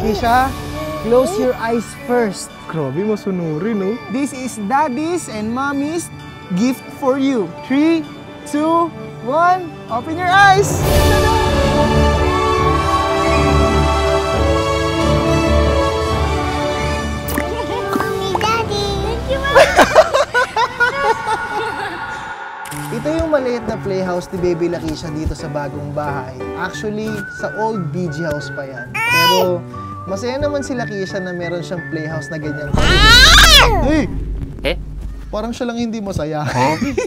Kisha, close your eyes first. Grabe, masunurin, no? This is Daddy's and Mommy's gift for you. 3, 2, 1, open your eyes! Mommy, Daddy. Thank you, Ito yung maliit na playhouse ni Baby Lakeisha dito sa bagong bahay. Actually, sa old BG house pa yan. Pero masaya naman si Lakeisha na meron siyang playhouse na ganyan. Hey! Parang siya lang hindi masaya.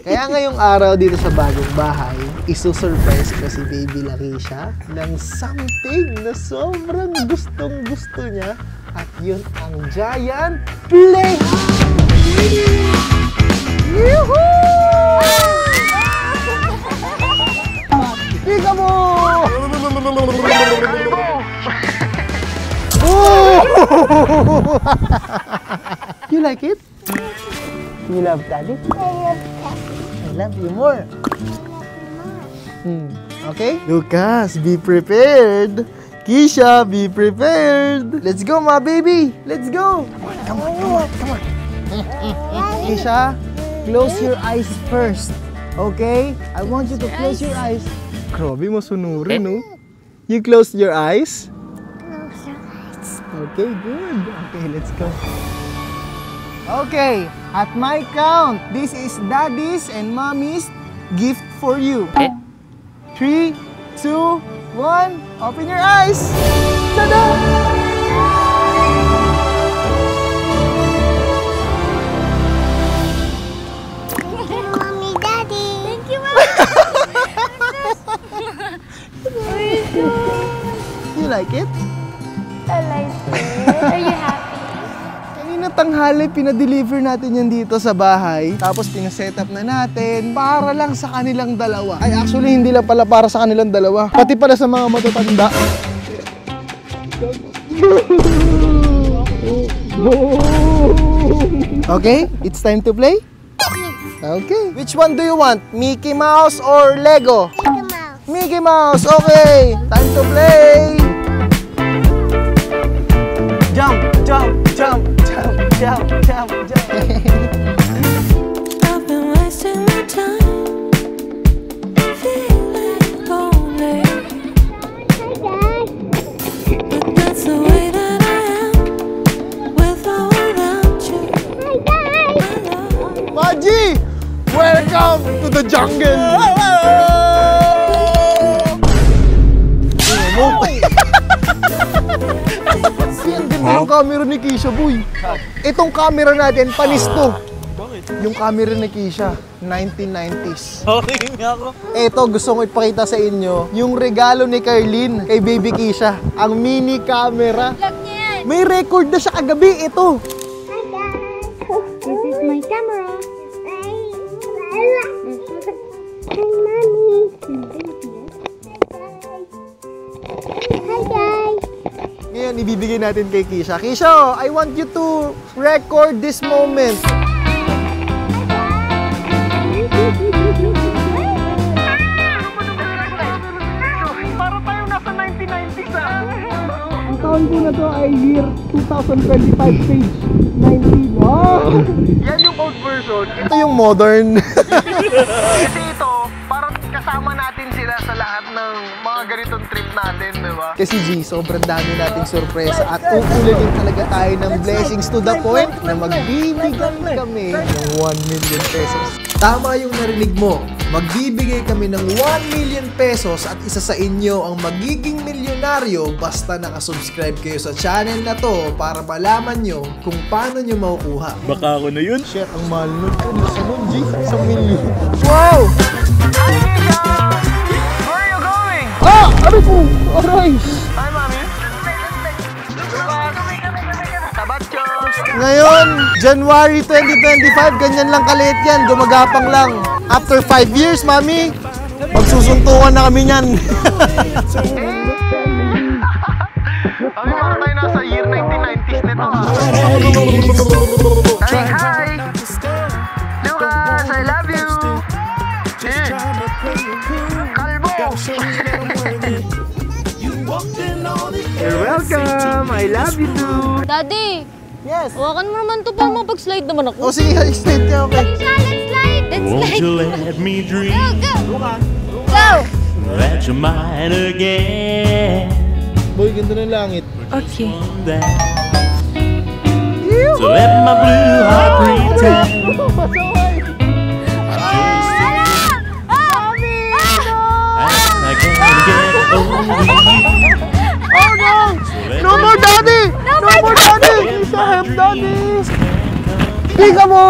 Kaya ngayong araw dito sa bagong bahay, isusurprise ko si Baby Lakeisha ng something na sobrang gustong-gusto niya. At yun ang giant playhouse! Yuhuu! Pika mo! You like it? You love Daddy? I love you more. Okay? Lucas, be prepared. Kisha, be prepared. Let's go, my baby. Let's go. Come on, come on, come on. Kisha, close your eyes first. Okay? I want you to close your eyes. Grabe, masunurin, no? You closed your eyes? Close your eyes. Okay, good. Okay, let's go. Okay, at my count, this is Daddy's and Mommy's gift for you. 3, 2, 1, open your eyes! Tada! Mommy, Daddy. Thank you, You like it? I like it. Are you happy? Kanina tanghali, pinadeliver natin yan dito sa bahay. Tapos pinaset up na natin para lang sa kanilang dalawa. Ay, actually, hindi lang pala para sa kanilang dalawa. Pati pala sa mga matatanda. Okay, it's time to play? Okay. Which one do you want? Mickey Mouse or Lego? Mickey Mouse. Mickey Mouse, okay. Time to play. Jump, jump, jump, jump, jump, jump, jump. I've been wasting my time, feeling lonely. But that's the way that I am, with or without you. Maji, welcome to the jungle. Ang ganda ng camera ni Kisha, boy. Itong camera natin, panis to. Yung camera ni Kisha, 1990s. Okay nga ako. Ito, gusto ko ipakita sa inyo, yung regalo ni Carlene kay Baby Kisha, ang mini camera. May record na siya kagabi, ito. Hi guys. This is my camera. Hi, Mommy. Hi guys. Ngayon, ibibigay natin kay Kisha. Kisha, I want you to record this moment. Para tayong nasa 1990s Ang taon po na to ay year 2025 page 19. Wow! Yan yung old version. Ito yung modern. Kasi ito, parang kasama natin sila sa lahat ng mga ganitong trip natin, di ba? Kasi G, sobrang dami nating sorpresa at uulitin talaga tayo ng blessings to the point na magbibigay kami ng 1 million pesos. Tama yung narinig mo. Magbibigay kami ng 1 million pesos at isa sa inyo ang magiging milyonaryo basta nakasubscribe kayo sa channel na to para malaman nyo kung paano nyo makukuha. Baka ako na yun. Shit, ang mahal nun. Ano sa nun, G? Sa million. Wow! Where are you going? Ah! Ano po? Aray! Hi, Mami. Ngayon, January 2025, ganyan lang kaliit yan. Gumagapang lang. After 5 years, Mami, magsusuntukan na kami niyan. Kami para tayo nasa year 1990s nito, ha? Hi, hi! Lucas, I love you! Kalbo! You're welcome! I love you too! Daddy, Yes! hawakan mo naman to para mapag-slide naman ako. O sige, slide ka, okay. Let's slide. Let's Won't slide. you let me dream Go. Go. that you're mine again? Boy, ganda ng langit. Okay. So let my blue heart pretend I can't get over you. Oh no! No more daddy! No more daddy! Isa help daddy! Higa mo!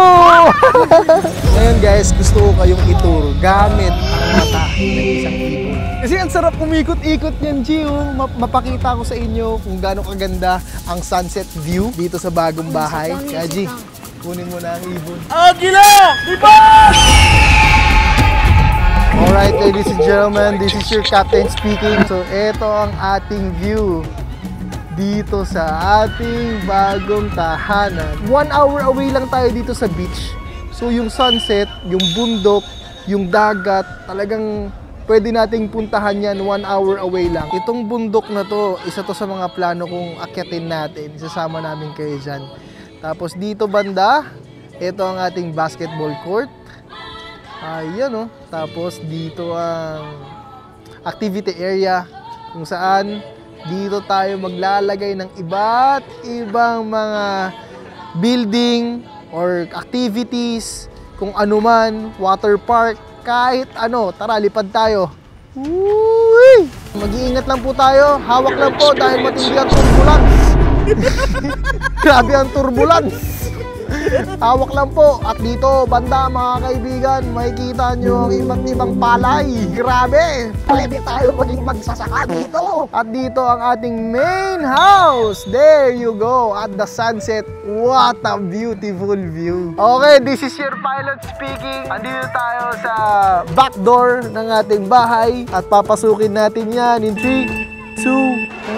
Ngayon guys, gusto ko kayong ituro gamit ang mata ng isang ibon. Kasi ang sarap umikot-ikot niyan, Gio. Mapakita ko sa inyo kung gaano kaganda ang sunset view dito sa bagong bahay. Kaya G, kunin mo na ang ibon. Agila! Diba? Alright, ladies and gentlemen, this is your captain speaking. So, ito ang ating view dito sa ating bagong tahanan. 1 hour away lang tayo dito sa beach. So, yung sunset, yung bundok, yung dagat, talagang pwede nating puntahan yan 1 hour away lang. Itong bundok na to, isa to sa mga plano kong akyatin natin. Isasama namin kayo dyan. Tapos dito banda, ito ang ating basketball court. Ayan o. Tapos dito ang activity area kung saan dito tayo maglalagay ng iba't ibang mga building or activities, kung ano man, water park, kahit ano. Tara, lipad tayo. Uy! Mag-iingat lang po tayo. Hawak lang po dahil matindi ang turbulence. Grabe ang turbulence. Hawak lang po. At dito, banda mga kaibigan, makikita nyo ang iba't ibang palay. Grabe! Pwede tayo maging magsasaka dito. At dito ang ating main house. There you go. At the sunset. What a beautiful view. Okay, this is your pilot speaking. Andito tayo sa back door ng ating bahay. At papasukin natin yan in 3, 2,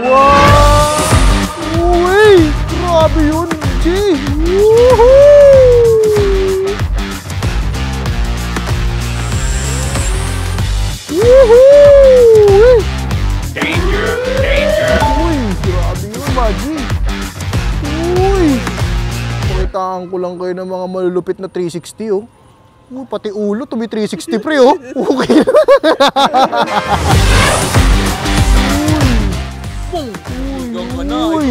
1. Uy! Grabe yun, G! Woohoo! Woohoo! Danger! Danger! Uy! Grabe yun, Maggi! Uy! Pakitaan ko lang kayo ng mga malulupit na 360, oh. Uy, pati ulo, tumi 360 pre, oh. Okay. Uy!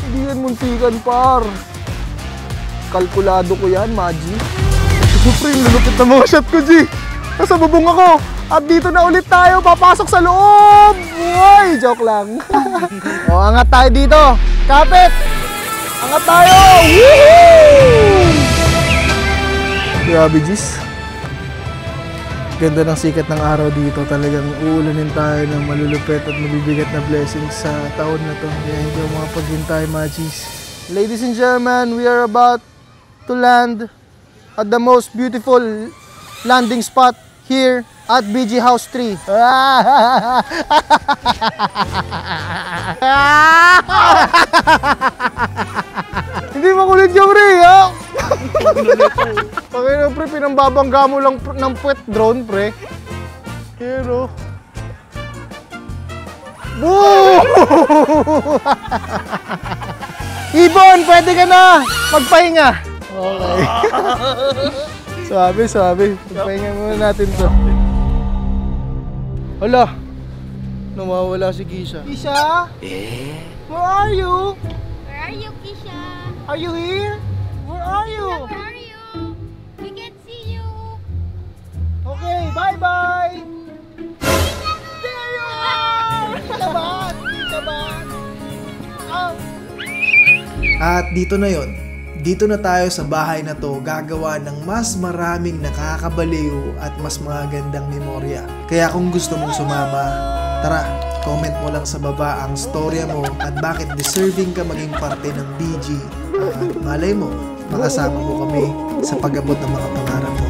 Hindi yan muntikan, par. Kalkulado ko yan, Maggi. Siyempre, lulupit na mga shot ko, G. Nasa bubong ako. At dito na ulit tayo, papasok sa loob. Uy, joke lang. O, angat tayo dito. Kapit! Angat tayo! Woohoo! Grabe, Gis. Ganda ng sikat ng araw dito. Talagang uulanin tayo ng malulupit at mabibigat na blessings sa taon na to. Kaya hindi ako makapaghintay, Magis. Ladies and gentlemen, we are about to land at the most beautiful landing spot here at BG House 3. Hindi makulit yung pre, ha? Okay na, pre, pinambabangga mo lang ng puwet drone, pre. Pero boom! Ibon, pwede ka na magpahinga. Okay. Suabe. Magpahinga muna natin to. Hala, nawawala si Kisha. Kisha? Where are you? Where are you, Kisha? Are you here? Where are you? Where are you? We can see you. Okay, bye-bye! There you are! Kaban! At dito na yon. Dito na tayo sa bahay na to gagawa ng mas maraming nakakabaliw at mas magandang memorya. Kaya kung gusto mong sumama, tara, comment mo lang sa baba ang storya mo at bakit deserving ka maging parte ng BG. At malay mo, makasama mo kami sa pag-abot ng mga pangarap mo.